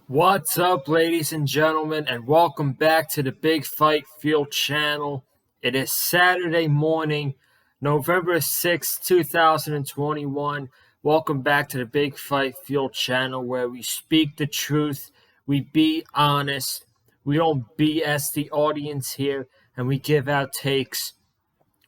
What's up, ladies and gentlemen, and welcome back to the Big Fight Field channel. It is Saturday morning, November 6th, 2021. Welcome back to the Big Fight Field channel where we speak the truth, we be honest, we don't BS the audience here, and we give out takes.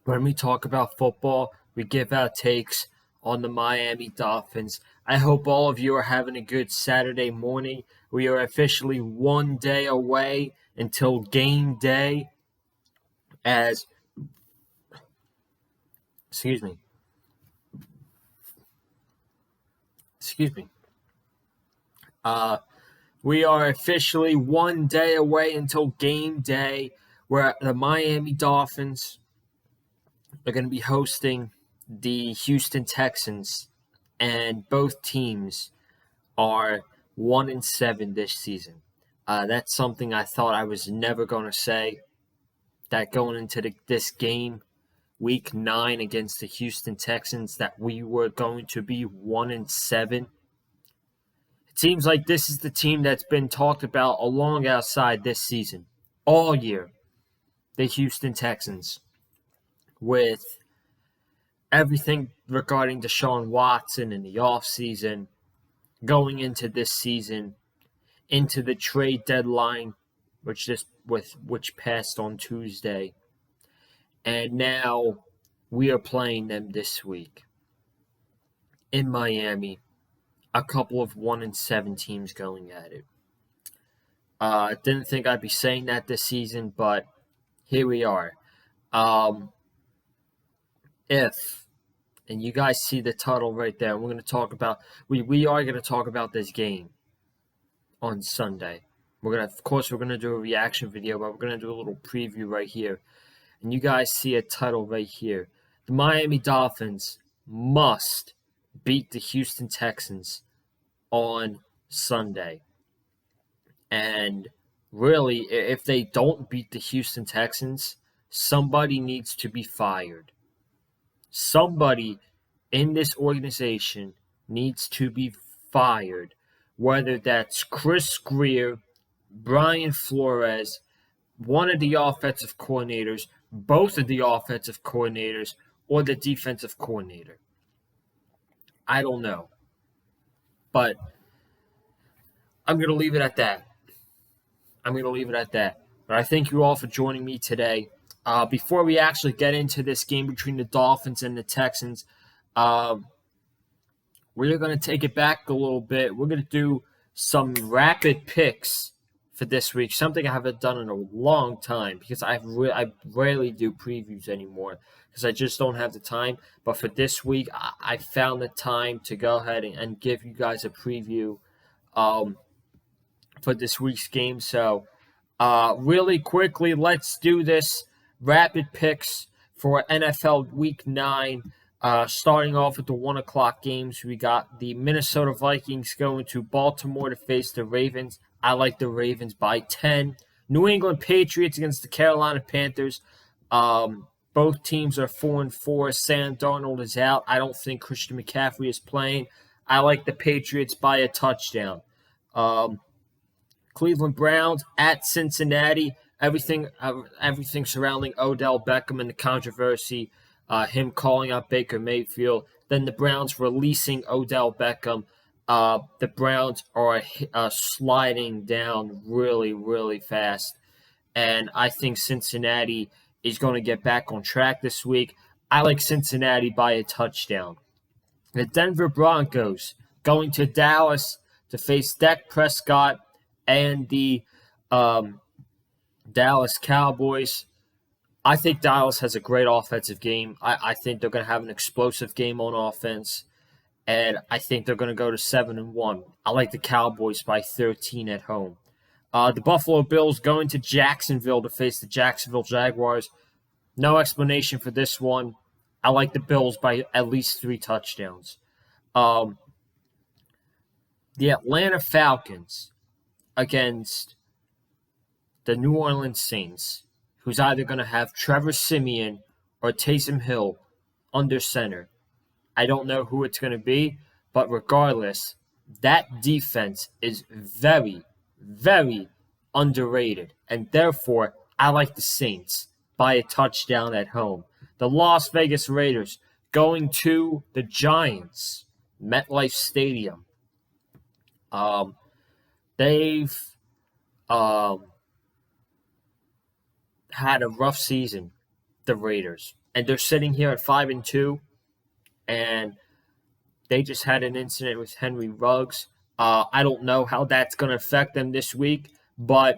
When we talk about football, we give out takes on the Miami Dolphins. I hope all of you are having a good Saturday morning. We are officially one day away until game day as, excuse me, we are officially one day away until game day where the Miami Dolphins are going to be hosting the Houston Texans, and both teams are 1-7 this season. That's something I thought I was never going to say, that going into this game, Week 9 against the Houston Texans, that we were going to be 1-7. It seems like this is the team that's been talked about along outside this season, all year, the Houston Texans, with everything regarding Deshaun Watson in the offseason, going into this season, into the trade deadline, which passed on Tuesday, and now we are playing them this week in Miami. A couple of 1-7 teams going at it. Didn't think I'd be saying that this season, but here we are. And you guys see the title right there. We're going to talk about we are going to talk about this game on Sunday. We're going to do a reaction video, but we're going to do a little preview right here. And you guys see a title right here. The Miami Dolphins must beat the Houston Texans on Sunday. And really, if they don't beat the Houston Texans, somebody needs to be fired. Somebody in this organization needs to be fired, whether that's Chris Grier, Brian Flores, one of the offensive coordinators, both of the offensive coordinators, or the defensive coordinator. I don't know. But I'm going to leave it at that. But I thank you all for joining me today. Before we actually get into this game between the Dolphins and the Texans, we're going to take it back a little bit. We're going to do some rapid picks for this week, something I haven't done in a long time because I rarely do previews anymore because I just don't have the time. But for this week, I found the time to go ahead and give you guys a preview for this week's game. So really quickly, let's do this. Rapid picks for NFL Week 9. Starting off with the 1 o'clock games, we got the Minnesota Vikings going to Baltimore to face the Ravens. I like the Ravens by 10. New England Patriots against the Carolina Panthers. Both teams are 4-4. Sam Darnold is out. I don't think Christian McCaffrey is playing. I like the Patriots by a touchdown. Cleveland Browns at Cincinnati. Everything surrounding Odell Beckham and the controversy, him calling out Baker Mayfield, then the Browns releasing Odell Beckham. The Browns are sliding down really, really fast, and I think Cincinnati is going to get back on track this week. I like Cincinnati by a touchdown. The Denver Broncos going to Dallas to face Dak Prescott and the Dallas Cowboys. I think Dallas has a great offensive game. I think they're going to have an explosive game on offense, and I think they're going to go to 7-1. I like the Cowboys by 13 at home. The Buffalo Bills going to Jacksonville to face the Jacksonville Jaguars. No explanation for this one. I like the Bills by at least 3 touchdowns. The Atlanta Falcons against the New Orleans Saints, who's either going to have Trevor Siemian or Taysom Hill under center. I don't know who it's going to be, but regardless, that defense is very, very underrated. And therefore, I like the Saints by a touchdown at home. The Las Vegas Raiders going to the Giants, MetLife Stadium. They've had a rough season, the Raiders, and they're sitting here at 5-2, and they just had an incident with Henry Ruggs. I don't know how that's going to affect them this week, but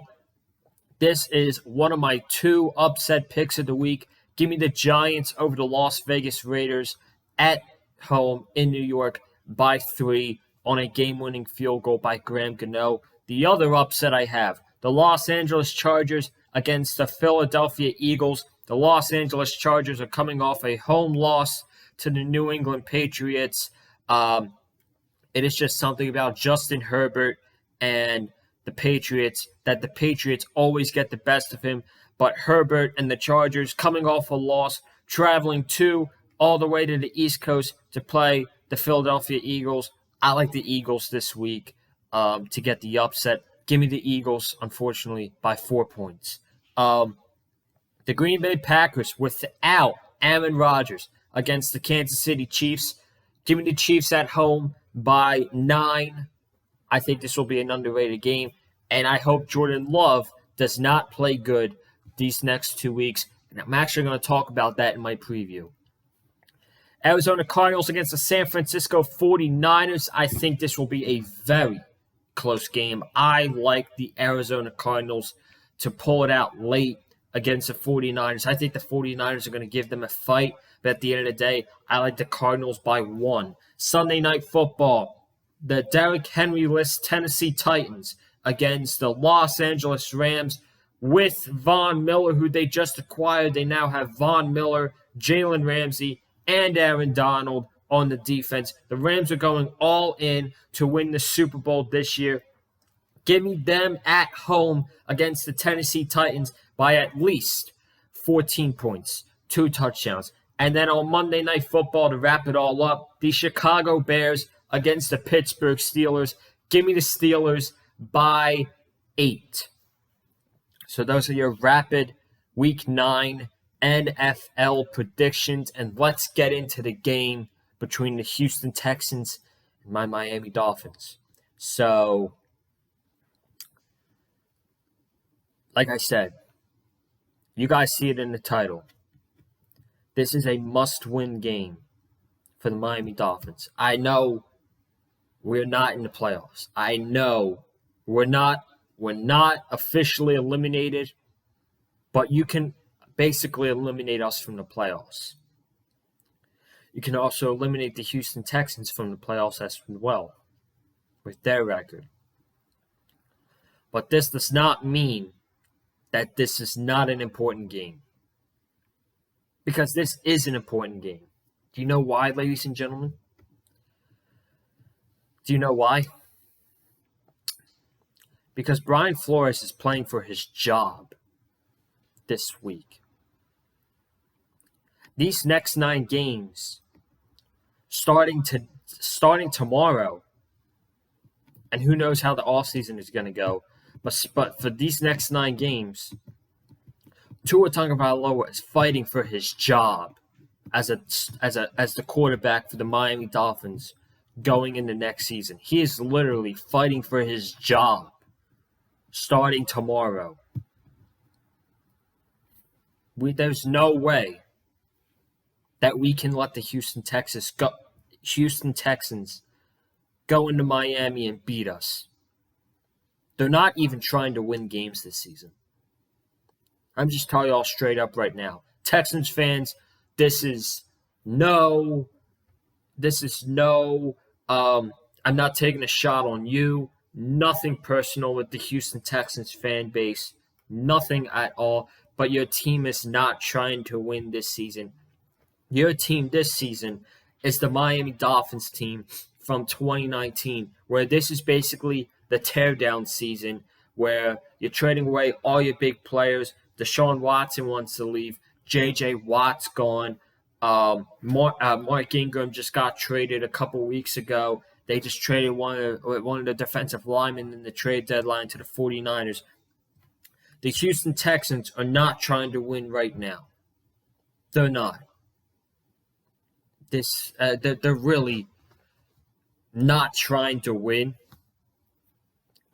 this is one of my 2 upset picks of the week. Give me the Giants over the Las Vegas Raiders at home in New York by 3 on a game-winning field goal by Graham Gano. The other upset I have, the Los Angeles Chargers against the Philadelphia Eagles. The Los Angeles Chargers are coming off a home loss to the New England Patriots. It is just something about Justin Herbert and the Patriots, that the Patriots always get the best of him. But Herbert and the Chargers coming off a loss, traveling all the way to the East Coast to play the Philadelphia Eagles. I like the Eagles this week to get the upset. Give me the Eagles, unfortunately, by 4 points. The Green Bay Packers without Aaron Rodgers against the Kansas City Chiefs. Give me the Chiefs at home by 9. I think this will be an underrated game, and I hope Jordan Love does not play good these next 2 weeks, and I'm actually going to talk about that in my preview. Arizona Cardinals against the San Francisco 49ers. I think this will be a very close game. I like the Arizona Cardinals to pull it out late against the 49ers. I think the 49ers are going to give them a fight, but at the end of the day, I like the Cardinals by 1. Sunday Night Football, the Derrick Henry-less Tennessee Titans against the Los Angeles Rams with Von Miller, who they just acquired. They now have Von Miller, Jalen Ramsey, and Aaron Donald on the defense. The Rams are going all in to win the Super Bowl this year. Give me them at home against the Tennessee Titans by at least 14 points, 2 touchdowns. And then on Monday Night Football, to wrap it all up, the Chicago Bears against the Pittsburgh Steelers. Give me the Steelers by 8. So those are your rapid Week 9 NFL predictions. And let's get into the game between the Houston Texans and my Miami Dolphins. So, like I said, you guys see it in the title. This is a must-win game for the Miami Dolphins. I know we're not in the playoffs. I know we're not officially eliminated, but you can basically eliminate us from the playoffs. You can also eliminate the Houston Texans from the playoffs as well with their record. But this does not mean that this is not an important game. Because this is an important game. Do you know why, ladies and gentlemen? Do you know why? Because Brian Flores is playing for his job this week. These next 9 games, starting tomorrow, and who knows how the offseason is going to go, but for these next 9 games, Tua Tagovailoa is fighting for his job as the quarterback for the Miami Dolphins going into next season. He is literally fighting for his job starting tomorrow. There's no way that we can let the Houston Texans go into Miami and beat us. They're not even trying to win games this season. I'm just telling you all straight up right now. Texans fans, I'm not taking a shot on you. Nothing personal with the Houston Texans fan base. Nothing at all. But your team is not trying to win this season. Your team this season is the Miami Dolphins team from 2019, where this is basically the teardown season, where you're trading away all your big players. Deshaun Watson wants to leave. J.J. Watt's gone. Mark Ingram just got traded a couple weeks ago. They just traded one of the defensive linemen in the trade deadline to the 49ers. The Houston Texans are not trying to win right now. They're not. They're really not trying to win,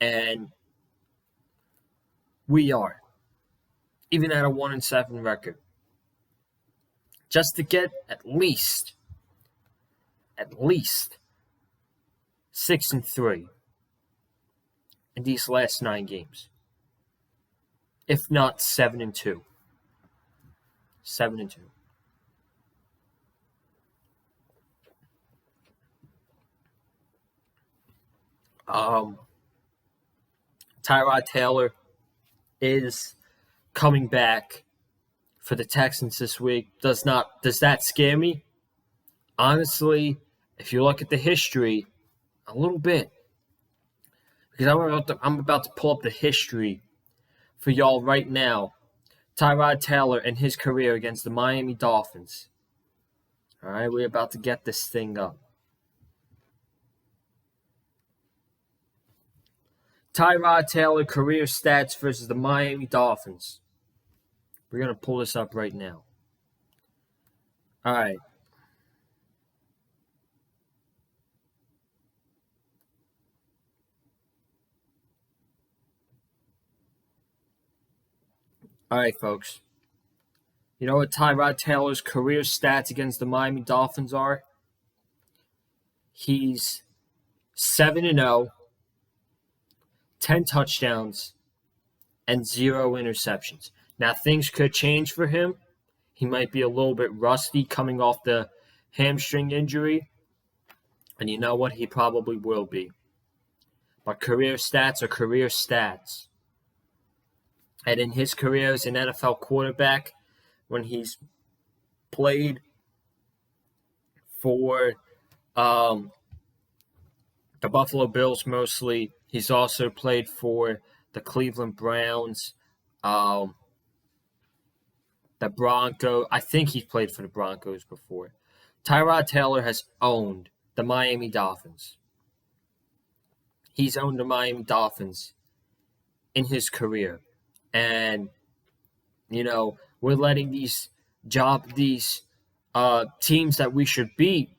and we are, even at a 1-7 record, just to get at least 6-3 in these last 9 games, if not 7-2. 7-2. Tyrod Taylor is coming back for the Texans this week. Does that scare me? Honestly, if you look at the history, a little bit. Because I'm about to pull up the history for y'all right now. Tyrod Taylor and his career against the Miami Dolphins. All right, we're about to get this thing up. Tyrod Taylor career stats versus the Miami Dolphins. We're going to pull this up right now. All right. All right, folks. You know what Tyrod Taylor's career stats against the Miami Dolphins are? He's 7-0, 10 touchdowns, and 0 interceptions. Now, things could change for him. He might be a little bit rusty coming off the hamstring injury. And you know what? He probably will be. But career stats are career stats. And in his career as an NFL quarterback, when he's played for the Buffalo Bills mostly, he's also played for the Cleveland Browns, the Broncos. I think he's played for the Broncos before. Tyrod Taylor has owned the Miami Dolphins. He's owned the Miami Dolphins in his career. And, you know, we're letting these teams that we should beat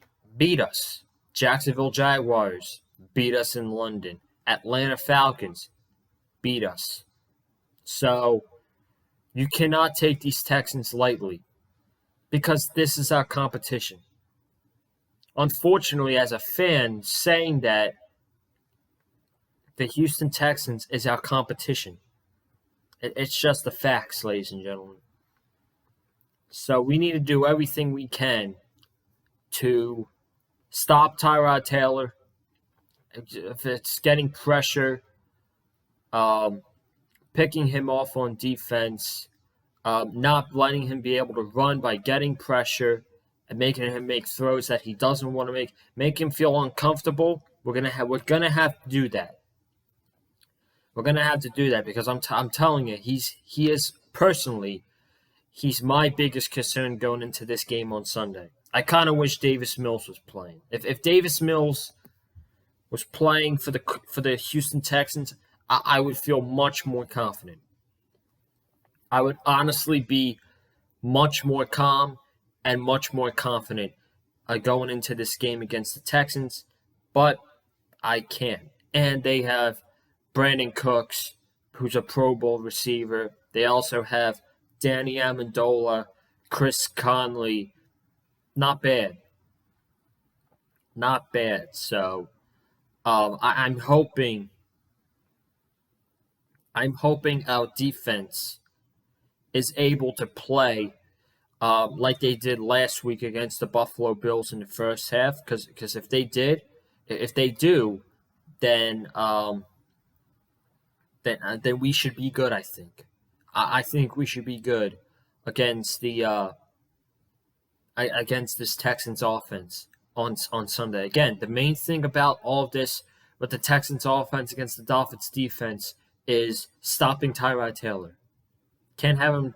us. Jacksonville Jaguars beat us in London. Atlanta Falcons beat us. So you cannot take these Texans lightly because this is our competition. Unfortunately, as a fan, saying that the Houston Texans is our competition, it's just the facts, ladies and gentlemen. So we need to do everything we can to stop Tyrod Taylor. If it's getting pressure, picking him off on defense, not letting him be able to run by getting pressure and making him make throws that he doesn't want to make him feel uncomfortable. We're gonna have to do that. We're gonna have to do that because I'm telling you, he's my biggest concern going into this game on Sunday. I kind of wish Davis Mills was playing. If Davis Mills was playing for the Houston Texans, I would feel much more confident. I would honestly be much more calm and much more confident going into this game against the Texans, but I can't. And they have Brandon Cooks, who's a Pro Bowl receiver. They also have Danny Amendola, Chris Conley. Not bad. Not bad. So I'm hoping our defense is able to play like they did last week against the Buffalo Bills in the first half. Because if they do, then we should be good. I think. I think we should be good against against this Texans offense on Sunday. Again, the main thing about all of this with the Texans offense against the Dolphins defense is stopping Tyrod Taylor. Can't have him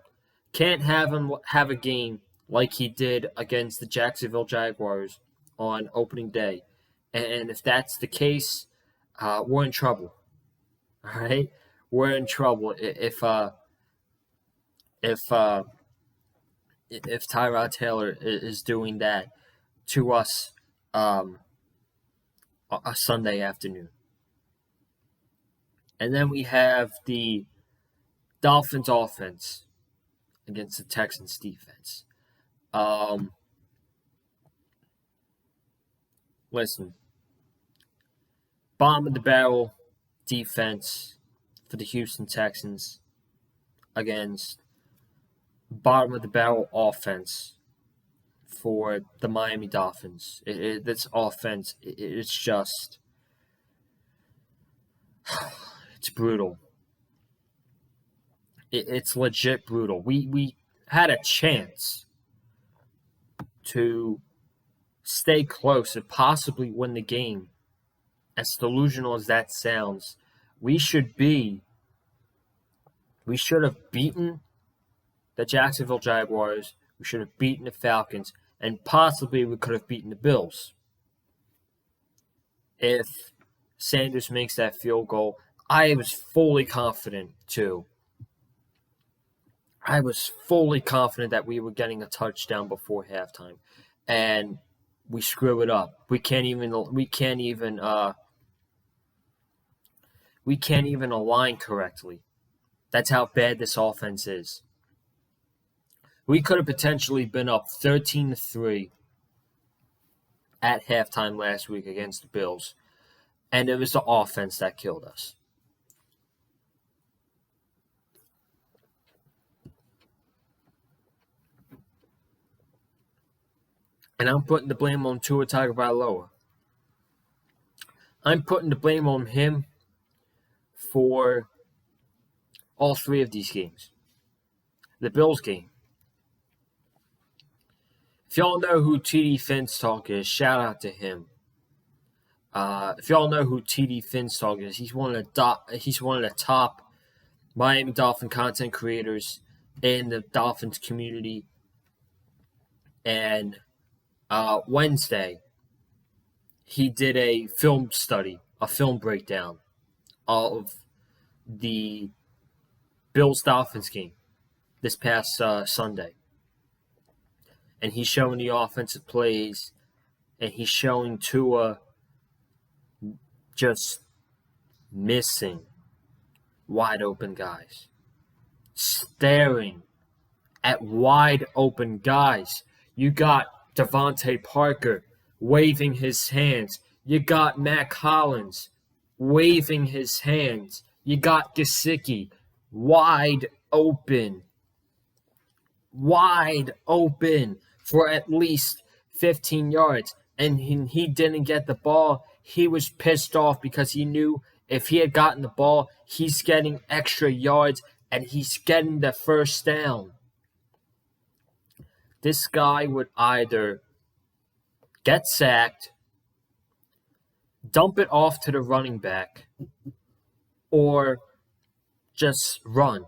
have a game like he did against the Jacksonville Jaguars on opening day. And if that's the case, we're in trouble. All right, we're in trouble if Tyrod Taylor is doing that to us a Sunday afternoon. And then we have the Dolphins offense against the Texans defense. Listen, bottom of the barrel defense for the Houston Texans against bottom of the barrel offense for the Miami Dolphins. This offense, it's just, it's brutal. It's legit brutal. We had a chance to stay close and possibly win the game. As delusional as that sounds, we should have beaten the Jacksonville Jaguars. We should have beaten the Falcons, and possibly we could have beaten the Bills. If Sanders makes that field goal, I was fully confident too. I was fully confident that we were getting a touchdown before halftime, and we screw it up. We can't even align correctly. That's how bad this offense is. We could have potentially been up 13-3 at halftime last week against the Bills, and it was the offense that killed us. And I'm putting the blame on Tua Tagovailoa. I'm putting the blame on him for all three of these games. The Bills game. If y'all know who TD Finstock is, shout out to him. If y'all know who TD Finstock is, he's one of the top Miami Dolphin content creators in the Dolphins community. And Wednesday, he did a film study, a film breakdown of the Bills-Dolphins game this past Sunday. And he's showing the offensive plays, and he's showing Tua just missing wide open guys, staring at wide open guys. You got Devontae Parker waving his hands. You got Matt Collins waving his hands. You got Gesicki wide open for at least 15 yards. And he didn't get the ball. He was pissed off because he knew if he had gotten the ball, he's getting extra yards and he's getting the first down. This guy would either get sacked, dump it off to the running back, or just run.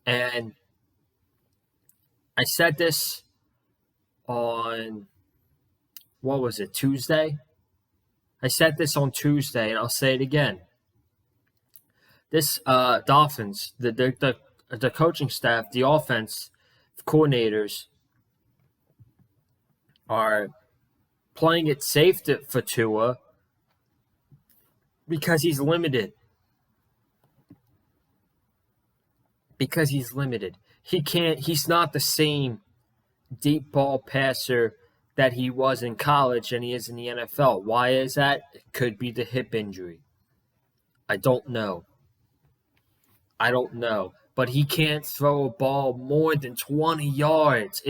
And I said this on, Tuesday? I said this on Tuesday, and I'll say it again. This Dolphins, the coaching staff, the offense coordinators are playing it safe for Tua because he's limited. He's not the same deep ball passer that he was in college and he is in the NFL. Why is that? It could be the hip injury. I don't know. But he can't throw a ball more than 20 yards.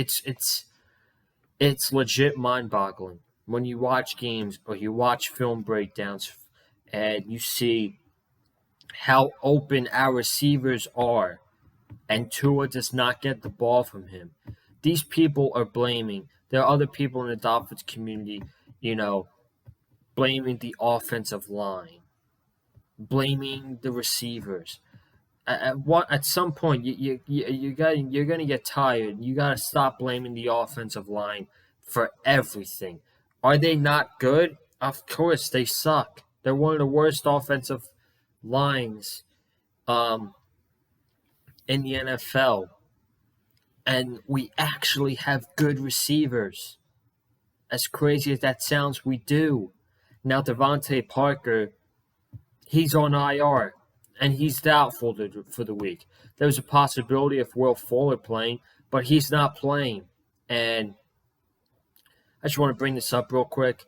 It's legit mind-boggling when you watch games or you watch film breakdowns and you see how open our receivers are and Tua does not get the ball from him. These people are blaming. There are other people in the Dolphins community, blaming the offensive line, blaming the receivers. At some point, you're gonna get tired. You gotta stop blaming the offensive line for everything. Are they not good? Of course, they suck. They're one of the worst offensive lines in the NFL. And we actually have good receivers. As crazy as that sounds, we do. Now, Devontae Parker, he's on IR, and he's doubtful for the week. There's a possibility of Will Fuller playing, but he's not playing. And I just want to bring this up real quick.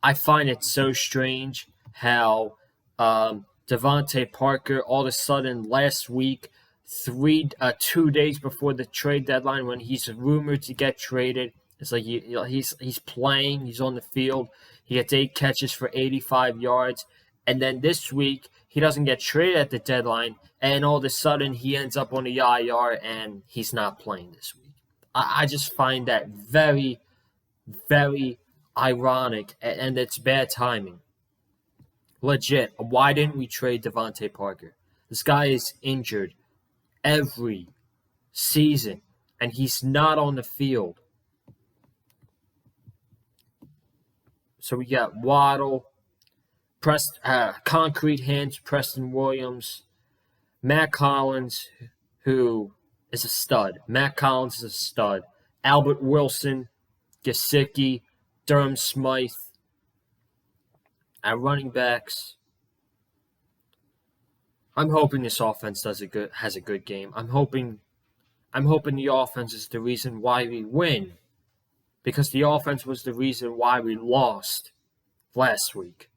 I find it so strange how Devontae Parker all of a sudden last week, 2 days before the trade deadline, when he's rumored to get traded, it's like he's playing, he's on the field, he gets 8 catches for 85 yards, and then this week he doesn't get traded at the deadline, and all of a sudden he ends up on the IR and he's not playing this week. I just find that very, very ironic, and it's bad timing. Legit. Why didn't we trade Devontae Parker? This guy is injured every season, and he's not on the field. So we got Waddle, Concrete Hands, Preston Williams, Matt Collins, who is a stud. Albert Wilson, Gesicki, Durham Smythe. At running backs, I'm hoping this offense has a good game. I'm hoping the offense is the reason why we win, because the offense was the reason why we lost last week.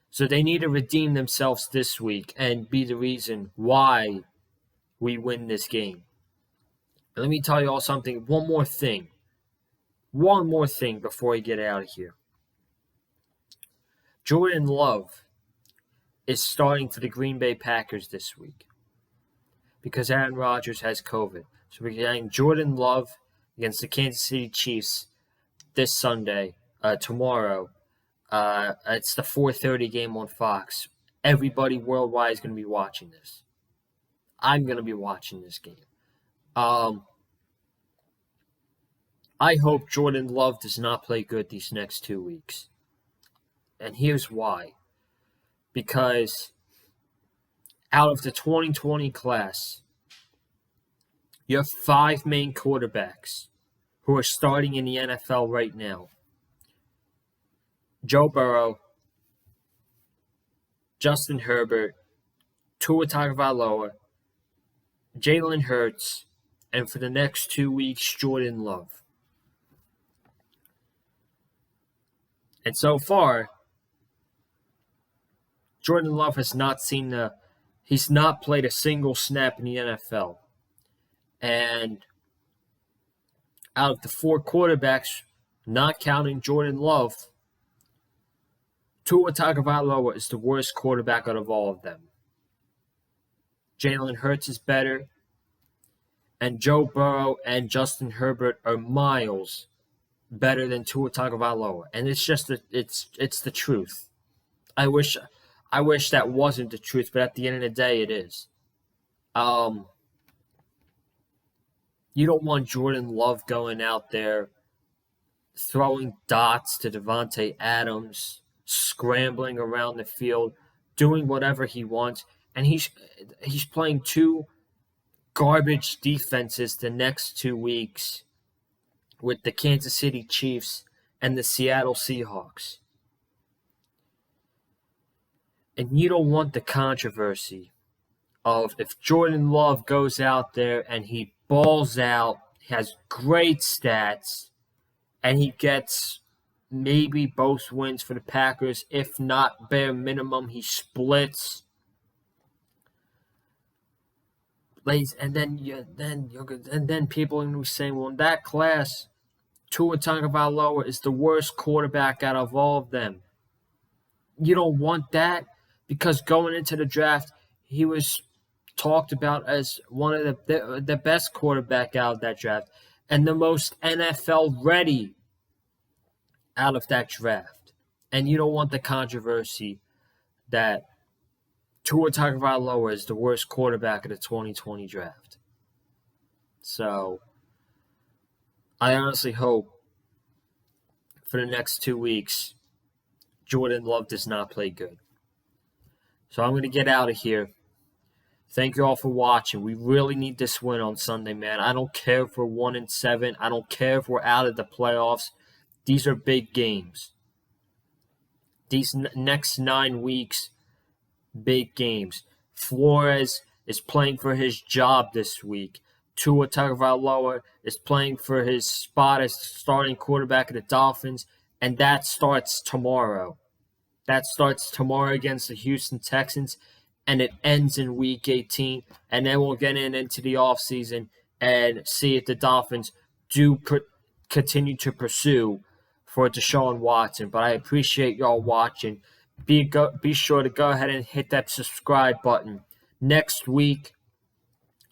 So they need to redeem themselves this week and be the reason why we win this game. And let me tell you all something. One more thing before I get out of here. Jordan Love is starting for the Green Bay Packers this week because Aaron Rodgers has COVID. So we're getting Jordan Love against the Kansas City Chiefs this Sunday, tomorrow. It's the 4:30 game on Fox. Everybody worldwide is going to be watching this. I'm going to be watching this game. I hope Jordan Love does not play good these next 2 weeks. And here's why. Because out of the 2020 class, you have 5 main quarterbacks who are starting in the NFL right now. Joe Burrow, Justin Herbert, Tua Tagovailoa, Jalen Hurts, and for the next 2 weeks, Jordan Love. And so far, Jordan Love has he's not played a single snap in the NFL. And out of the 4 quarterbacks, not counting Jordan Love, Tua Tagovailoa is the worst quarterback out of all of them. Jalen Hurts is better, and Joe Burrow and Justin Herbert are miles better than Tua Tagovailoa. And it's just it's the truth. I wish that wasn't the truth, but at the end of the day, it is. You don't want Jordan Love going out there throwing dots to Devontae Adams, scrambling around the field, doing whatever he wants, and he's playing 2 garbage defenses the next 2 weeks with the Kansas City Chiefs and the Seattle Seahawks. And you don't want the controversy of if Jordan Love goes out there and he balls out, has great stats, and he gets maybe both wins for the Packers, if not bare minimum, he splits. And then people are going to be saying, well, in that class, Tua Tagovailoa is the worst quarterback out of all of them. You don't want that, because going into the draft, he was talked about as one of the best quarterback out of that draft and the most NFL ready out of that draft. And you don't want the controversy that Tua Tagovailoa is the worst quarterback of the 2020 draft. So I honestly hope for the next 2 weeks Jordan Love does not play good. So I'm going to get out of here. Thank you all for watching. We really need this win on Sunday, man. I don't care if we're 1-7. I don't care if we're out of the playoffs. These are big games. These next 9 weeks, big games. Flores is playing for his job this week. Tua Tagovailoa is playing for his spot as starting quarterback of the Dolphins, and that starts tomorrow. That starts tomorrow against the Houston Texans, and it ends in Week 18, and then we'll get into the offseason and see if the Dolphins do continue to pursue for Deshaun Watson. But I appreciate y'all watching. Be sure to go ahead and hit that subscribe button. Next week,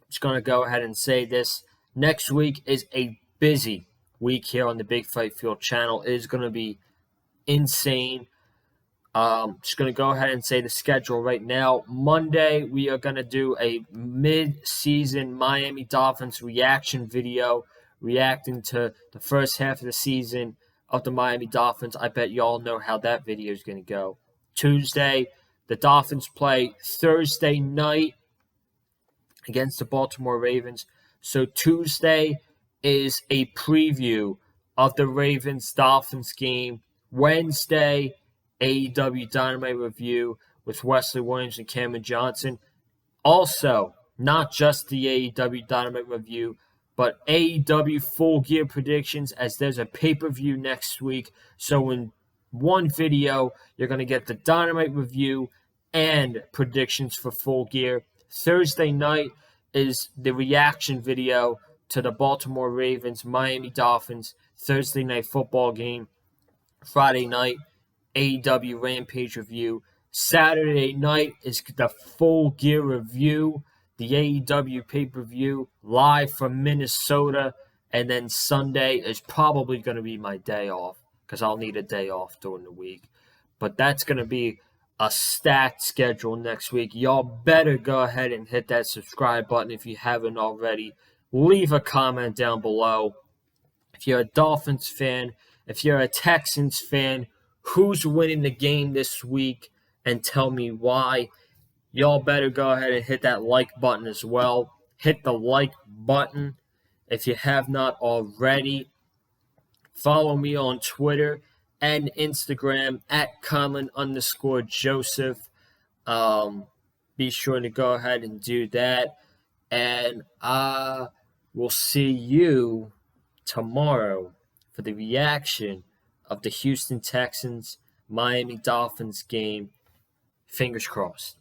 I'm just going to go ahead and say this. Next week is a busy week here on the Big Fight Field channel. It is going to be insane. Just going to go ahead and say the schedule right now. Monday, we are going to do a mid-season Miami Dolphins reaction video, reacting to the first half of the season of the Miami Dolphins. I bet y'all know how that video is going to go. Tuesday, the Dolphins play Thursday night against the Baltimore Ravens. So Tuesday is a preview of the Ravens-Dolphins game. Wednesday, AEW Dynamite review with Wesley Williams and Cameron Johnson. Also, not just the AEW Dynamite review, but AEW Full Gear predictions, as there's a pay-per-view next week. So in one video, you're going to get the Dynamite review and predictions for Full Gear. Thursday night is the reaction video to the Baltimore Ravens, Miami Dolphins Thursday night football game. Friday night, AEW Rampage review. Saturday night is the Full Gear review, the AEW pay-per-view, live from Minnesota. And then Sunday is probably going to be my day off, because I'll need a day off during the week. But that's going to be a stacked schedule next week. Y'all better go ahead and hit that subscribe button if you haven't already. Leave a comment down below. If you're a Dolphins fan, if you're a Texans fan, who's winning the game this week, and tell me why. Y'all better go ahead and hit that like button as well. Hit the like button if you have not already. Follow me on Twitter and Instagram at Colin_Joseph. Be sure to go ahead and do that. And we'll see you tomorrow for the reaction of the Houston Texans Miami Dolphins game. Fingers crossed.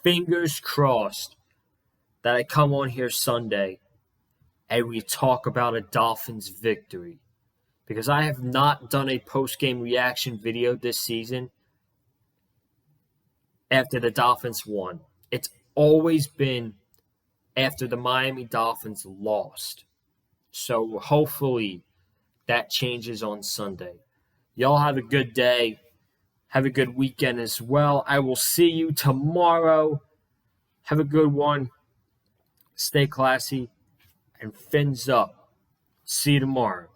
Fingers crossed that I come on here Sunday and we talk about a Dolphins victory. Because I have not done a post-game reaction video this season after the Dolphins won. It's always been after the Miami Dolphins lost. So hopefully that changes on Sunday. Y'all have a good day. Have a good weekend as well. I will see you tomorrow. Have a good one. Stay classy and fins up. See you tomorrow.